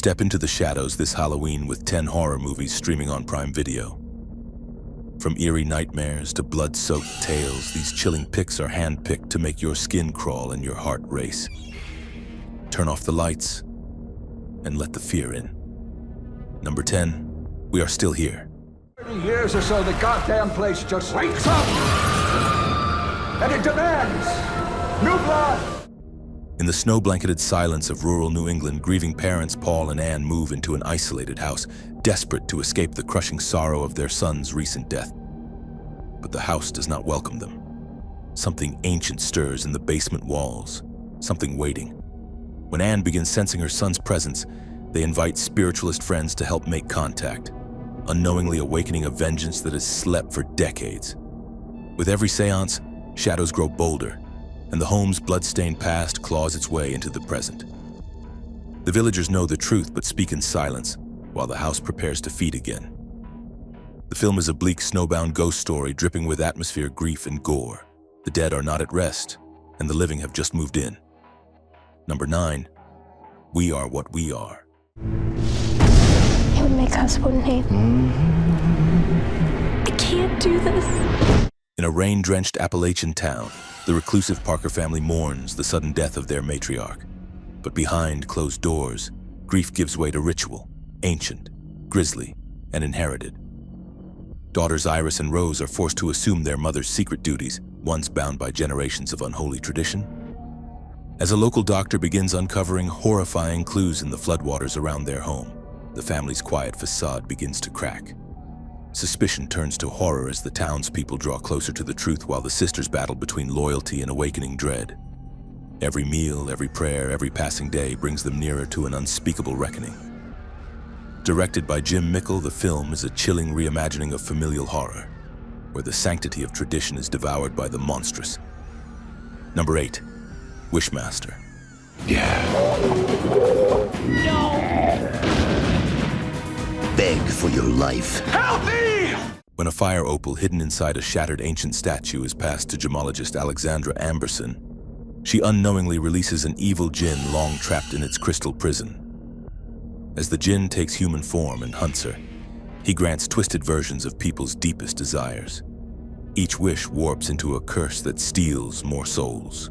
Step into the shadows this Halloween with 10 horror movies streaming on Prime Video. From eerie nightmares to blood-soaked tales, these chilling pics are hand-picked to make your skin crawl and your heart race. Turn off the lights and let the fear in. Number 10, we are still here. 30 years or so, the goddamn place just wakes up! And it demands new blood! In the snow-blanketed silence of rural New England, grieving parents Paul and Anne move into an isolated house, desperate to escape the crushing sorrow of their son's recent death. But the house does not welcome them. Something ancient stirs in the basement walls, something waiting. When Anne begins sensing her son's presence, they invite spiritualist friends to help make contact, unknowingly awakening a vengeance that has slept for decades. With every seance, shadows grow bolder, and the home's blood-stained past claws its way into the present. The villagers know the truth but speak in silence, while the house prepares to feed again. The film is a bleak, snowbound ghost story dripping with atmosphere, grief, and gore. The dead are not at rest, and the living have just moved in. Number 9, we are what we are. You make us one name. I can't do this. In a rain-drenched Appalachian town, the reclusive Parker family mourns the sudden death of their matriarch. But behind closed doors, grief gives way to ritual, ancient, grisly, and inherited. Daughters Iris and Rose are forced to assume their mother's secret duties, once bound by generations of unholy tradition. As a local doctor begins uncovering horrifying clues in the floodwaters around their home, the family's quiet facade begins to crack. Suspicion turns to horror as the townspeople draw closer to the truth while the sisters battle between loyalty and awakening dread. Every meal, every prayer, every passing day brings them nearer to an unspeakable reckoning. Directed by Jim Mickle, the film is a chilling reimagining of familial horror, where the sanctity of tradition is devoured by the monstrous. Number 8, Whishmaster. Beg for your life. Help me! When a fire opal hidden inside a shattered ancient statue is passed to gemologist Alexandra Amberson, she unknowingly releases an evil djinn long trapped in its crystal prison. As the djinn takes human form and hunts her, he grants twisted versions of people's deepest desires. Each wish warps into a curse that steals more souls.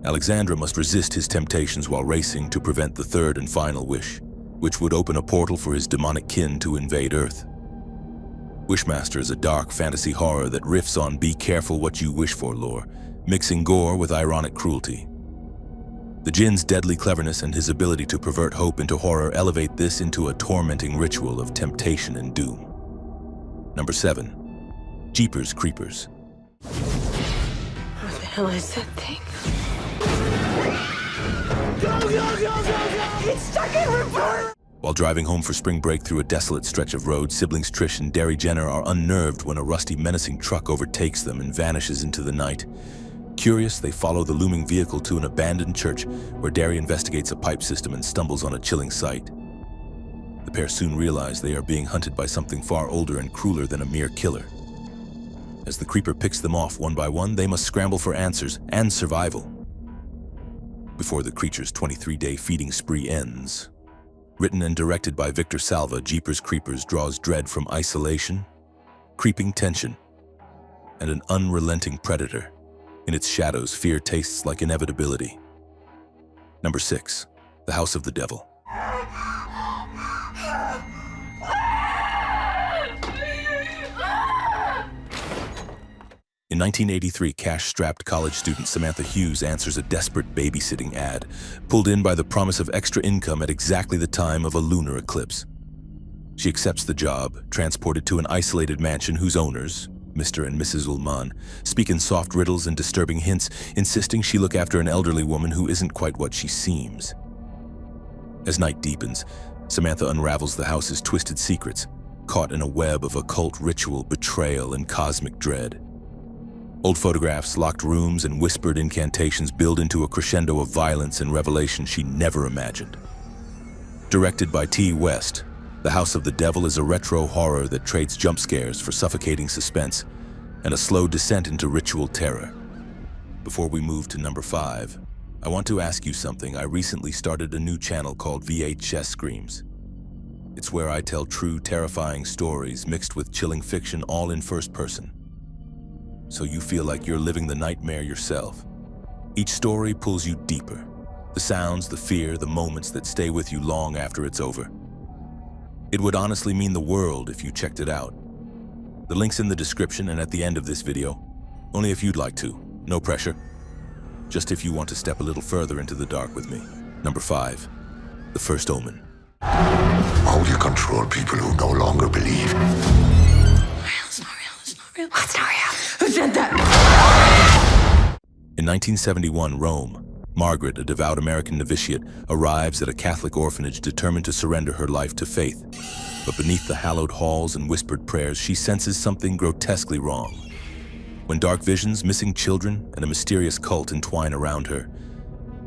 Alexandra must resist his temptations while racing to prevent the third and final wish, which would open a portal for his demonic kin to invade Earth. Whishmaster is a dark fantasy horror that riffs on be careful what you wish for lore, mixing gore with ironic cruelty. The djinn's deadly cleverness and his ability to pervert hope into horror elevate this into a tormenting ritual of temptation and doom. Number 7, Jeepers Creepers. What the hell is that thing? It's stuck in reverse! While driving home for spring break through a desolate stretch of road, siblings Trish and Derry Jenner are unnerved when a rusty, menacing truck overtakes them and vanishes into the night. Curious, they follow the looming vehicle to an abandoned church where Derry investigates a pipe system and stumbles on a chilling sight. The pair soon realize they are being hunted by something far older and crueler than a mere killer. As the creeper picks them off one by one, they must scramble for answers and survival before the creature's 23-day feeding spree ends. Written and directed by Victor Salva, Jeepers Creepers draws dread from isolation, creeping tension, and an unrelenting predator. In its shadows, fear tastes like inevitability. Number 6, The House of the Devil. In 1983, cash-strapped college student Samantha Hughes answers a desperate babysitting ad, pulled in by the promise of extra income at exactly the time of a lunar eclipse. She accepts the job, transported to an isolated mansion whose owners, Mr. and Mrs. Ullman, speak in soft riddles and disturbing hints, insisting she look after an elderly woman who isn't quite what she seems. As night deepens, Samantha unravels the house's twisted secrets, caught in a web of occult ritual, betrayal, and cosmic dread. Old photographs, locked rooms, and whispered incantations build into a crescendo of violence and revelation she never imagined. Directed by T. West, The House of the Devil is a retro horror that trades jump scares for suffocating suspense and a slow descent into ritual terror. Before we move to number 5, I want to ask you something. I recently started a new channel called VHSscreams. It's where I tell true, terrifying stories mixed with chilling fiction, all in first person. So you feel like you're living the nightmare yourself. Each story pulls you deeper. The sounds, the fear, the moments that stay with you long after it's over. It would honestly mean the world if you checked it out. The link's in the description and at the end of this video. Only if you'd like to. No pressure. Just if you want to step a little further into the dark with me. Number 5. The First Omen. How do you control people who no longer believe? It's not real. It's not real. It's not real. Who said that? In 1971, Rome, Margaret, a devout American novitiate, arrives at a Catholic orphanage determined to surrender her life to faith. But beneath the hallowed halls and whispered prayers, she senses something grotesquely wrong. When dark visions, missing children, and a mysterious cult entwine around her,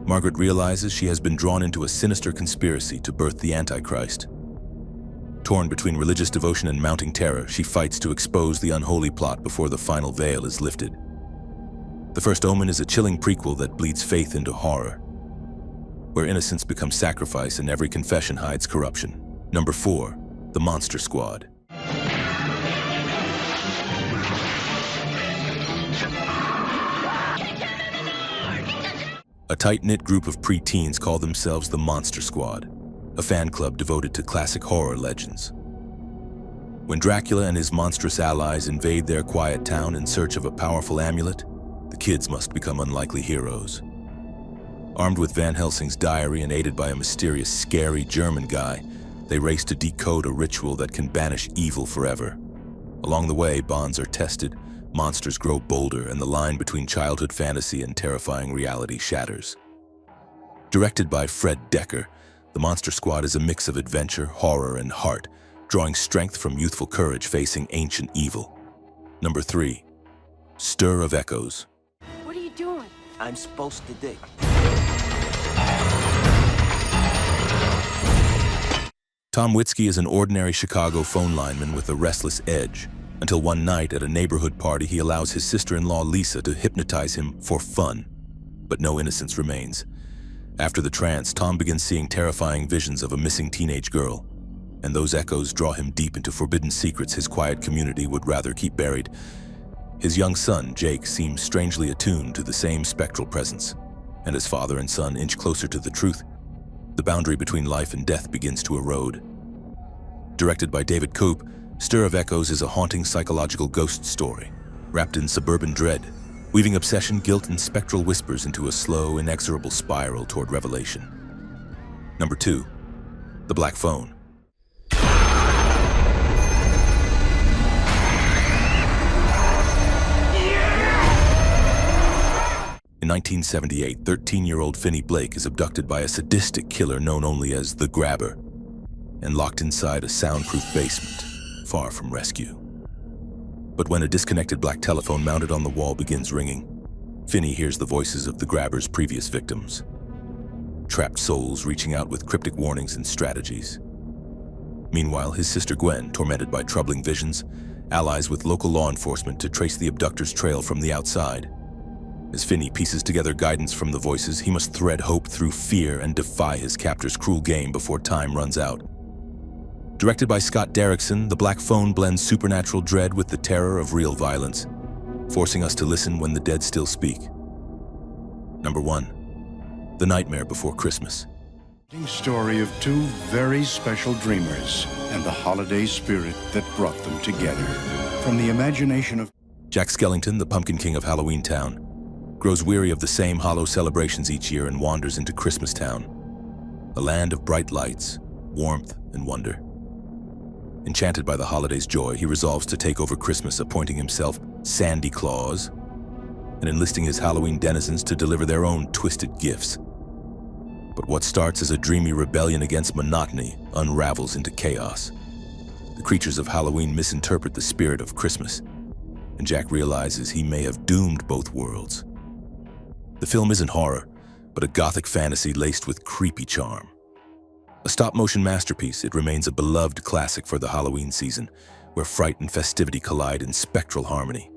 Margaret realizes she has been drawn into a sinister conspiracy to birth the Antichrist. Torn between religious devotion and mounting terror, she fights to expose the unholy plot before the final veil is lifted. The First Omen is a chilling prequel that bleeds faith into horror, where innocence becomes sacrifice and every confession hides corruption. Number 4. The Monster Squad. A tight-knit group of preteens call themselves the Monster Squad, a fan club devoted to classic horror legends. When Dracula and his monstrous allies invade their quiet town in search of a powerful amulet, the kids must become unlikely heroes. Armed with Van Helsing's diary and aided by a mysterious, scary German guy, they race to decode a ritual that can banish evil forever. Along the way, bonds are tested, monsters grow bolder, and the line between childhood fantasy and terrifying reality shatters. Directed by Fred Decker, the Monster Squad is a mix of adventure, horror, and heart, drawing strength from youthful courage facing ancient evil. Number 3. Stir of Echoes. What are you doing? I'm supposed to dig. Tom Witzke is an ordinary Chicago phone lineman with a restless edge, until one night at a neighborhood party he allows his sister-in-law Lisa to hypnotize him for fun. But no innocence remains. After the trance, Tom begins seeing terrifying visions of a missing teenage girl, and those echoes draw him deep into forbidden secrets his quiet community would rather keep buried. His young son, Jake, seems strangely attuned to the same spectral presence, and as father and son inch closer to the truth, the boundary between life and death begins to erode. Directed by David Koop, Stir of Echoes is a haunting psychological ghost story, wrapped in suburban dread, weaving obsession, guilt, and spectral whispers into a slow, inexorable spiral toward revelation. Number 2. The Black Phone. In 1978, 13-year-old Finney Blake is abducted by a sadistic killer known only as the Grabber and locked inside a soundproof basement, far from rescue. But when a disconnected black telephone mounted on the wall begins ringing, Finney hears the voices of the Grabber's previous victims, trapped souls reaching out with cryptic warnings and strategies. Meanwhile, his sister Gwen, tormented by troubling visions, allies with local law enforcement to trace the abductor's trail from the outside. As Finney pieces together guidance from the voices, he must thread hope through fear and defy his captor's cruel game before time runs out. Directed by Scott Derrickson, The Black Phone blends supernatural dread with the terror of real violence, forcing us to listen when the dead still speak. Number 1. The Nightmare Before Christmas. Story of two very special dreamers and the holiday spirit that brought them together. From the imagination of Jack Skellington, the Pumpkin King of Halloween Town, grows weary of the same hollow celebrations each year and wanders into Christmas Town, a land of bright lights, warmth, and wonder. Enchanted by the holiday's joy, he resolves to take over Christmas, appointing himself Sandy Claus and enlisting his Halloween denizens to deliver their own twisted gifts. But what starts as a dreamy rebellion against monotony unravels into chaos. The creatures of Halloween misinterpret the spirit of Christmas, and Jack realizes he may have doomed both worlds. The film isn't horror, but a gothic fantasy laced with creepy charm. A stop-motion masterpiece, it remains a beloved classic for the Halloween season, where fright and festivity collide in spectral harmony.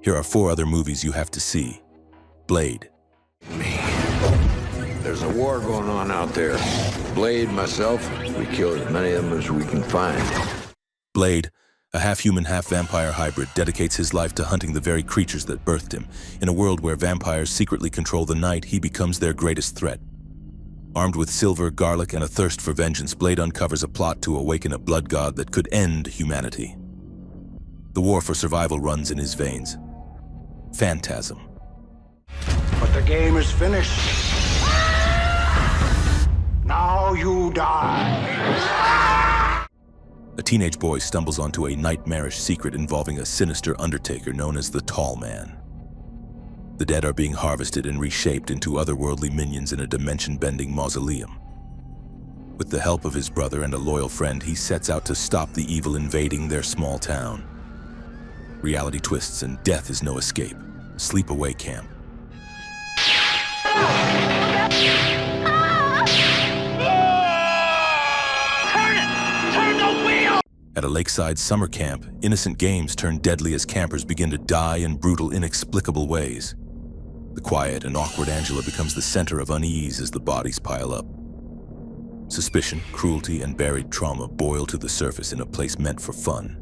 Here are 4 other movies you have to see. Blade. there's a war going on out there. Blade, myself, we kill as many of them as we can find. Blade, a half-human, half-vampire hybrid, dedicates his life to hunting the very creatures that birthed him. In a world where vampires secretly control the night, he becomes their greatest threat. Armed with silver, garlic, and a thirst for vengeance, Blade uncovers a plot to awaken a blood god that could end humanity. The war for survival runs in his veins. Phantasm. But the game is finished. Now you die. A teenage boy stumbles onto a nightmarish secret involving a sinister undertaker known as the Tall Man. The dead are being harvested and reshaped into otherworldly minions in a dimension-bending mausoleum. With the help of his brother and a loyal friend, he sets out to stop the evil invading their small town. Reality twists and death is no escape. Sleepaway camp. At a lakeside summer camp, innocent games turn deadly as campers begin to die in brutal, inexplicable ways. The quiet and awkward Angela becomes the center of unease as the bodies pile up. Suspicion, cruelty, and buried trauma boil to the surface in a place meant for fun.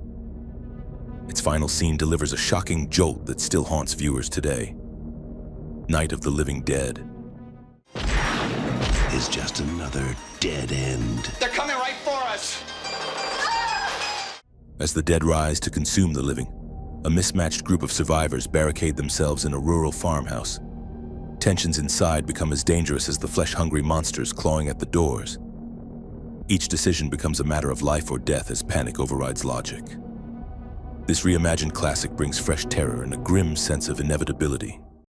Its final scene delivers a shocking jolt that still haunts viewers today. Night of the Living Dead. Is just another dead end. They're coming right for us! As the dead rise to consume the living, a mismatched group of survivors barricade themselves in a rural farmhouse. Tensions inside become as dangerous as the flesh-hungry monsters clawing at the doors. Each decision becomes a matter of life or death as panic overrides logic. This reimagined classic brings fresh terror and a grim sense of inevitability.